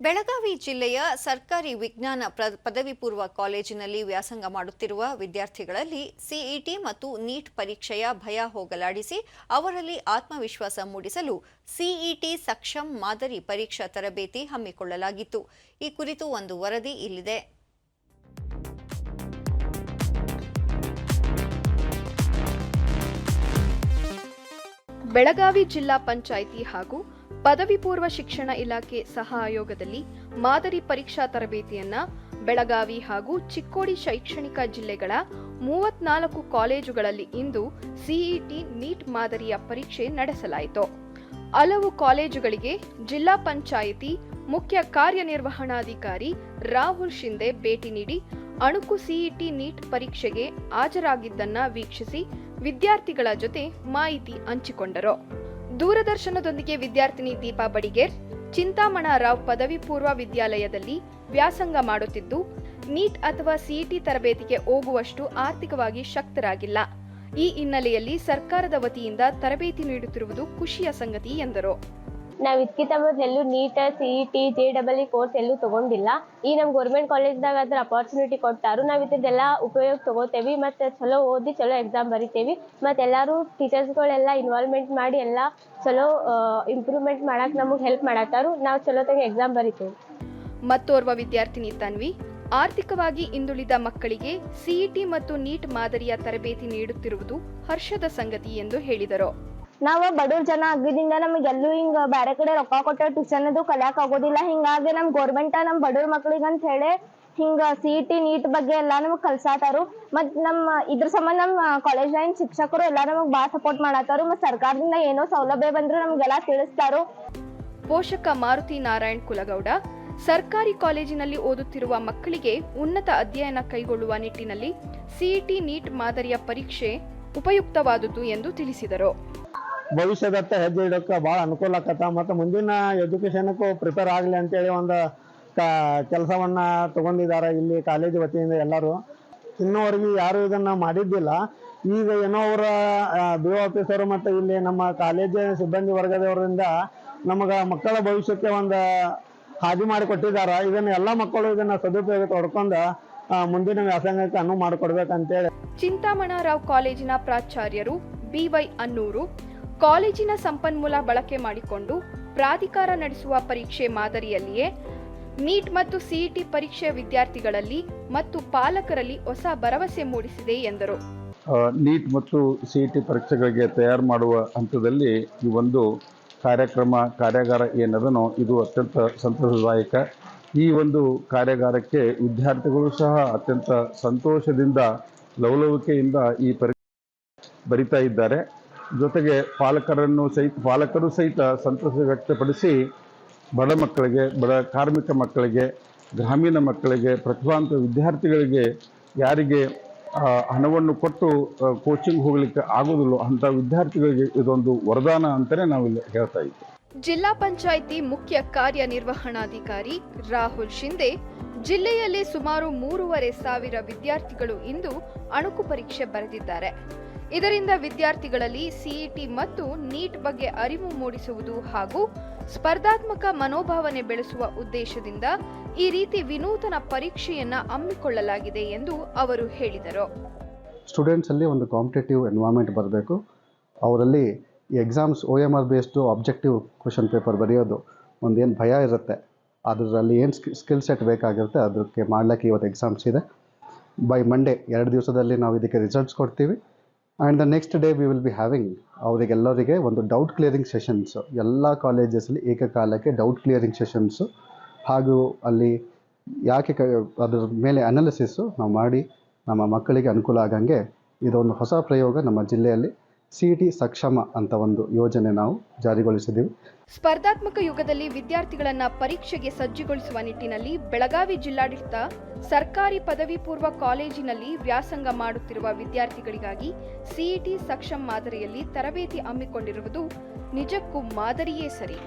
ಬೆಳಗಾವಿ ಜಿಲ್ಲೆಯ ಸರ್ಕಾರಿ ವಿಜ್ಞಾನ ಪದವಿ ಪೂರ್ವ ಕಾಲೇಜಿನಲ್ಲಿ ವ್ಯಾಸಂಗ ಮಾಡುತ್ತಿರುವ ವಿದ್ಯಾರ್ಥಿಗಳಲ್ಲಿ ಸಿಇಟಿ ಮತ್ತು ನೀಟ್ ಪರೀಕ್ಷೆಯ ಭಯ ಹೋಗಲಾಡಿಸಿ ಅವರಲ್ಲಿ ಆತ್ಮವಿಶ್ವಾಸ ಮೂಡಿಸಲು ಸಿಇಟಿ ಸಕ್ಷಮ್ ಮಾದರಿ ಪರೀಕ್ಷಾ ತರಬೇತಿ ಹಮ್ಮಿಕೊಳ್ಳಲಾಗಿತ್ತು. ಈ ಕುರಿತು ಒಂದು ವರದಿ ಇಲ್ಲಿದೆ. ಬೆಳಗಾವಿ ಜಿಲ್ಲಾ ಪಂಚಾಯಿತಿ ಹಾಗೂ ಪದವಿ ಪೂರ್ವ ಶಿಕ್ಷಣ ಇಲಾಖೆ ಸಹಯೋಗದಲ್ಲಿ ಮಾದರಿ ಪರೀಕ್ಷಾ ತರಬೇತಿಯನ್ನ ಬೆಳಗಾವಿ ಹಾಗೂ ಚಿಕ್ಕೋಡಿ ಶೈಕ್ಷಣಿಕ ಜಿಲ್ಲೆಗಳ 34 ಕಾಲೇಜುಗಳಲ್ಲಿ ಇಂದು ಸಿಇಟಿ ನೀಟ್ ಮಾದರಿಯ ಪರೀಕ್ಷೆ ನಡೆಸಲಾಯಿತು. ಹಲವು ಕಾಲೇಜುಗಳಿಗೆ ಜಿಲ್ಲಾ ಪಂಚಾಯಿತಿ ಮುಖ್ಯ ಕಾರ್ಯನಿರ್ವಹಣಾಧಿಕಾರಿ ರಾಹುಲ್ ಶಿಂದೆ ಭೇಟಿ ನೀಡಿ ಅಣುಕು ಸಿಇಟಿ ನೀಟ್ ಪರೀಕ್ಷೆಗೆ ಹಾಜರಾಗಿದ್ದನ್ನ ವೀಕ್ಷಿಸಿ ವಿದ್ಯಾರ್ಥಿಗಳ ಜೊತೆ ಮಾಹಿತಿ ಹಂಚಿಕೊಂಡರು. ದೂರದರ್ಶನದೊಂದಿಗೆ ವಿದ್ಯಾರ್ಥಿನಿ ದೀಪಾ ಬಡಿಗೇರ್ ಚಿಂತಾಮಣರಾವ್ ಪದವಿ ಪೂರ್ವ ವಿದ್ಯಾಲಯದಲ್ಲಿ ವ್ಯಾಸಂಗ ಮಾಡುತ್ತಿದ್ದು, ನೀಟ್ ಅಥವಾ ಸಿಇಟಿ ತರಬೇತಿಗೆ ಹೋಗುವಷ್ಟು ಆರ್ಥಿಕವಾಗಿ ಶಕ್ತರಾಗಿಲ್ಲ. ಈ ಹಿನ್ನೆಲೆಯಲ್ಲಿ ಸರ್ಕಾರದ ವತಿಯಿಂದ ತರಬೇತಿ ನೀಡುತ್ತಿರುವುದು ಖುಷಿಯ ಸಂಗತಿ ಎಂದರು. ನಾವು ಇದಕ್ಕಿಂತ ಮೊದಲು ನೀಟ್ ಸಿಇಟಿ JEE ಕೋರ್ಸ್ ಎಲ್ಲೂ ತಗೊಂಡಿಲ್ಲ. ಈ ನಮ್ಮ ಗೌರ್ಮೆಂಟ್ ಕಾಲೇಜ್ದಾಗ ಅದ್ರ ಅಪಾರ್ಚುನಿಟಿ ಕೊಟ್ಟಾರು. ನಾವು ಇದೆಲ್ಲ ಉಪಯೋಗ ತಗೋತೇವಿ, ಮತ್ತೆ ಚಲೋ ಓದಿ ಚಲೋ ಎಕ್ಸಾಮ್ ಬರಿತೇವಿ. ಮತ್ತೆ ಎಲ್ಲರೂ ಟೀಚರ್ಸ್ಗಳೆಲ್ಲ ಇನ್ವಾಲ್ವ್ಮೆಂಟ್ ಮಾಡಿ ಎಲ್ಲ ಚಲೋ ಇಂಪ್ರೂವ್ಮೆಂಟ್ ಮಾಡಕ್ ನಮಗೆ ಹೆಲ್ಪ್ ಮಾಡತ್ತಾರು. ನಾವು ಚಲೋತಾಗಿ ಎಕ್ಸಾಮ್ ಬರಿತೇವೆ. ಮತ್ತೋರ್ವ ವಿದ್ಯಾರ್ಥಿನಿ ತನ್ವಿ ಆರ್ಥಿಕವಾಗಿ ಹಿಂದುಳಿದ ಮಕ್ಕಳಿಗೆ ಸಿಇಟಿ ಮತ್ತು ನೀಟ್ ಮಾದರಿಯ ತರಬೇತಿ ನೀಡುತ್ತಿರುವುದು ಹರ್ಷದ ಸಂಗತಿ ಎಂದು ಹೇಳಿದರು. ನಾವು ಬಡವ್ರ ಜನ ಆಗಿದ್ದರಿಂದ ನಮಗೆಲ್ಲೂ ಹಿಂಗ ಬೇರೆ ಕಡೆ ರೊಕ್ಕ ಕೊಟ್ಟ ಟ್ಯೂಷನ್ ಅದು ಕಲಿಯಾಕ್ ಆಗೋದಿಲ್ಲ. ಹಿಂಗಾಗಿ ನಮ್ ಗೌರ್ಮೆಂಟ್ ನಮ್ ಬಡವ್ರ ಮಕ್ಳಿಗೆ ಅಂತ ಹೇಳಿ ಹಿಂಗ ಸಿಇಟಿ ನೀಟ್ ಬಗ್ಗೆ ಎಲ್ಲಾ ನಮಗ್ ಕಲ್ಸಾತಾರು. ಮತ್ ನಮ್ಮ ಇದ್ರ ಸಂಬಂಧ ನಮ್ಮ ಕಾಲೇಜ್ ಲೈನ್ ಶಿಕ್ಷಕರು ಎಲ್ಲಾ ನಮಗ್ ಬಾಳ ಸಪೋರ್ಟ್ ಮಾಡತ್ತಾರು. ಮತ್ ಸರ್ಕಾರದಿಂದ ಏನೋ ಸೌಲಭ್ಯ ಬಂದ್ರು ನಮ್ಗೆಲ್ಲಾ ತಿಳಿಸ್ತಾರು. ಪೋಷಕ ಮಾರುತಿ ನಾರಾಯಣ್ ಕುಲಗೌಡ ಸರ್ಕಾರಿ ಕಾಲೇಜಿನಲ್ಲಿ ಓದುತ್ತಿರುವ ಮಕ್ಕಳಿಗೆ ಉನ್ನತ ಅಧ್ಯಯನ ಕೈಗೊಳ್ಳುವ ನಿಟ್ಟಿನಲ್ಲಿ ಸಿಇಟಿ ನೀಟ್ ಮಾದರಿಯ ಪರೀಕ್ಷೆ ಉಪಯುಕ್ತವಾದುದು ಎಂದು ತಿಳಿಸಿದರು. ಭವಿಷ್ಯದತ್ತ ಹೆಜ್ಜೆ ಇಡೋಕೆ ಭಾಳ ಅನುಕೂಲ ಆಕತ್ತ. ಮತ್ತು ಮುಂದಿನ ಎಜುಕೇಷನ್ಗೂ ಪ್ರಿಪೇರ್ ಆಗಲಿ ಅಂತೇಳಿ ಒಂದು ಕೆಲಸವನ್ನ ತಗೊಂಡಿದ್ದಾರೆ ಇಲ್ಲಿ ಕಾಲೇಜ್ ವತಿಯಿಂದ ಎಲ್ಲರೂ. ಇನ್ನೂವರೆಗೆ ಯಾರು ಇದನ್ನ ಮಾಡಿದ್ದಿಲ್ಲ. ಈಗ ಏನೋ ಅವರ BO ಆಫೀಸರು ಮತ್ತು ಇಲ್ಲಿ ನಮ್ಮ ಕಾಲೇಜ್ ಸಿಬ್ಬಂದಿ ವರ್ಗದವರಿಂದ ನಮಗೆ ಮಕ್ಕಳ ಭವಿಷ್ಯಕ್ಕೆ ಒಂದು ಹಾದಿ ಮಾಡಿಕೊಟ್ಟಿದ್ದಾರೆ. ಇದನ್ನ ಎಲ್ಲ ಮಕ್ಕಳು ಇದನ್ನ ಸದುಪಯೋಗ ತೊಡ್ಕೊಂಡು ಮುಂದಿನ ವ್ಯಾಸಂಗಕ್ಕೆ ಅನುವು ಮಾಡಿಕೊಡ್ಬೇಕಂತೇಳಿ ಚಿಂತಾಮಣರಾವ್ ಕಾಲೇಜಿನ ಪ್ರಾಚಾರ್ಯರು BY ಅನ್ನೂರು ಕಾಲೇಜಿನ ಸಂಪನ್ಮೂಲ ಬಳಕೆ ಮಾಡಿಕೊಂಡು ಪ್ರಾಧಿಕಾರ ನಡೆಸುವ ಪರೀಕ್ಷೆ ಮಾದರಿಯಲ್ಲಿಯೇ ನೀಟ್ ಮತ್ತು ಸಿಇಟಿ ಪರೀಕ್ಷೆ ವಿದ್ಯಾರ್ಥಿಗಳಲ್ಲಿ ಮತ್ತು ಪಾಲಕರಲ್ಲಿ ಹೊಸ ಭರವಸೆ ಮೂಡಿಸಿದೆ ಎಂದರು. ನೀಟ್ ಮತ್ತು ಸಿಇಟಿ ಪರೀಕ್ಷೆಗಳಿಗೆ ತಯಾರು ಮಾಡುವ ಹಂತದಲ್ಲಿ ಈ ಒಂದು ಕಾರ್ಯಾಗಾರ ಏನದನೋ ಇದು ಅತ್ಯಂತ ಸಂತಸದಾಯಕ. ಈ ಒಂದು ಕಾರ್ಯಾಗಾರಕ್ಕೆ ವಿದ್ಯಾರ್ಥಿಗಳು ಸಹ ಅತ್ಯಂತ ಸಂತೋಷದಿಂದ ಲವಲವಿಕೆಯಿಂದ ಈ ಪರೀಕ್ಷೆ ಬರಿತಾ ಇದ್ದಾರೆ. ಜೊತೆಗೆ ಪಾಲಕರು ಸಹಿತ ಸಂತೋಷ ವ್ಯಕ್ತಪಡಿಸಿ ಬಡ ಮಕ್ಕಳಿಗೆ, ಬಡ ಕಾರ್ಮಿಕ ಮಕ್ಕಳಿಗೆ, ಗ್ರಾಮೀಣ ಮಕ್ಕಳಿಗೆ, ಪ್ರತಿಭಾವಂತ ವಿದ್ಯಾರ್ಥಿಗಳಿಗೆ ಯಾರಿಗೆ ಹಣವನ್ನು ಕೊಟ್ಟು ಕೋಚಿಂಗ್ ಹೋಗ್ಲಿಕ್ಕೆ ಆಗೋದಿಲ್ಲ ಅಂಥ ವಿದ್ಯಾರ್ಥಿಗಳಿಗೆ ಇದೊಂದು ವರದಾನ ಅಂತಲೇ ನಾವಿಲ್ಲಿ ಹೇಳ್ತಾ ಇದ್ದೀವಿ. ಜಿಲ್ಲಾ ಪಂಚಾಯಿತಿ ಮುಖ್ಯ ಕಾರ್ಯನಿರ್ವಹಣಾಧಿಕಾರಿ ರಾಹುಲ್ ಶಿಂದೆ ಜಿಲ್ಲೆಯಲ್ಲಿ ಸುಮಾರು 3,500 ವಿದ್ಯಾರ್ಥಿಗಳು ಇಂದು ಅಣುಕು ಪರೀಕ್ಷೆ ಬರೆದಿದ್ದಾರೆ. ಇದರಿಂದ ವಿದ್ಯಾರ್ಥಿಗಳಲ್ಲಿ ಸಿಇಟಿ ಮತ್ತು ನೀಟ್ ಬಗ್ಗೆ ಅರಿವು ಮೂಡಿಸುವುದು ಹಾಗೂ ಸ್ಪರ್ಧಾತ್ಮಕ ಮನೋಭಾವನೆ ಬೆಳೆಸುವ ಉದ್ದೇಶದಿಂದ ಈ ರೀತಿ ವಿನೂತನ ಪರೀಕ್ಷೆಯನ್ನ ಹಮ್ಮಿಕೊಳ್ಳಲಾಗಿದೆ ಎಂದು ಅವರು ಹೇಳಿದರು. ಸ್ಟೂಡೆಂಟ್ಸ್ ಅಲ್ಲಿ ಒಂದು ಕಾಂಪಿಟೇಟಿವ್ ಎನ್ವೈರನ್ಮೆಂಟ್ ಬರಬೇಕು. ಅವರಲ್ಲಿ ಈ exams OMR based objective question paper ಬರೆಯೋದು ಒಂದೇನು ಭಯ ಇರುತ್ತೆ, ಅದರಲ್ಲಿ ಏನು ಸ್ಕಿಲ್ ಸೆಟ್ ಬೇಕಾಗಿರುತ್ತೆ ಅದಕ್ಕೆ ಮಾಡ್ಲಿಕ್ಕೆ ಇವತ್ತು ಎಕ್ಸಾಮ್ಸ್ ಇದೆ. ಬೈ ಮಂಡೇ 2 ದಿವಸದಲ್ಲಿ ನಾವು ಇದಕ್ಕೆ ರಿಸಲ್ಟ್ಸ್ ಕೊಡ್ತೀವಿ. And the next day we will be having ಅವರಿಗೆಲ್ಲರಿಗೆ ಒಂದು ಡೌಟ್ ಕ್ಲಿಯರಿಂಗ್ ಸೆಷನ್ಸು ಎಲ್ಲ ಕಾಲೇಜಸಲ್ಲಿ ಏಕಕಾಲಕ್ಕೆ ಡೌಟ್ ಕ್ಲಿಯರಿಂಗ್ ಸೆಷನ್ಸು ಹಾಗೂ ಅಲ್ಲಿ ಯಾಕೆ ಅದ್ರ ಮೇಲೆ ಅನಾಲಿಸಿಸ್ಸು ನಾವು ಮಾಡಿ ನಮ್ಮ ಮಕ್ಕಳಿಗೆ ಅನುಕೂಲ ಆಗಂಗೆ ಇದೊಂದು ಹೊಸ ಪ್ರಯೋಗ ನಮ್ಮ ಜಿಲ್ಲೆಯಲ್ಲಿ ಸಿಇಟಿ ಸಕ್ಷಮ ಅಂತ ಒಂದು ಯೋಜನೆ ನಾವು ಜಾರಿಗೊಳಿಸಿದ್ದೀವಿ. ಸ್ಪರ್ಧಾತ್ಮಕ ಯುಗದಲ್ಲಿ ವಿದ್ಯಾರ್ಥಿಗಳನ್ನ ಪರೀಕ್ಷೆಗೆ ಸಜ್ಜುಗೊಳಿಸುವ ನಿಟ್ಟಿನಲ್ಲಿ ಬೆಳಗಾವಿ ಜಿಲ್ಲಾಡಳಿತ ಸರ್ಕಾರಿ ಪದವಿ ಪೂರ್ವ ಕಾಲೇಜಿನಲ್ಲಿ ವ್ಯಾಸಂಗ ಮಾಡುತ್ತಿರುವ ವಿದ್ಯಾರ್ಥಿಗಳಿಗಾಗಿ ಸಿಇಟಿ ಸಕ್ಷಮ್ ಮಾದರಿಯಲ್ಲಿ ತರಬೇತಿ ಹಮ್ಮಿಕೊಂಡಿರುವುದು ನಿಜಕ್ಕೂ ಮಾದರಿಯೇ ಸರಿ.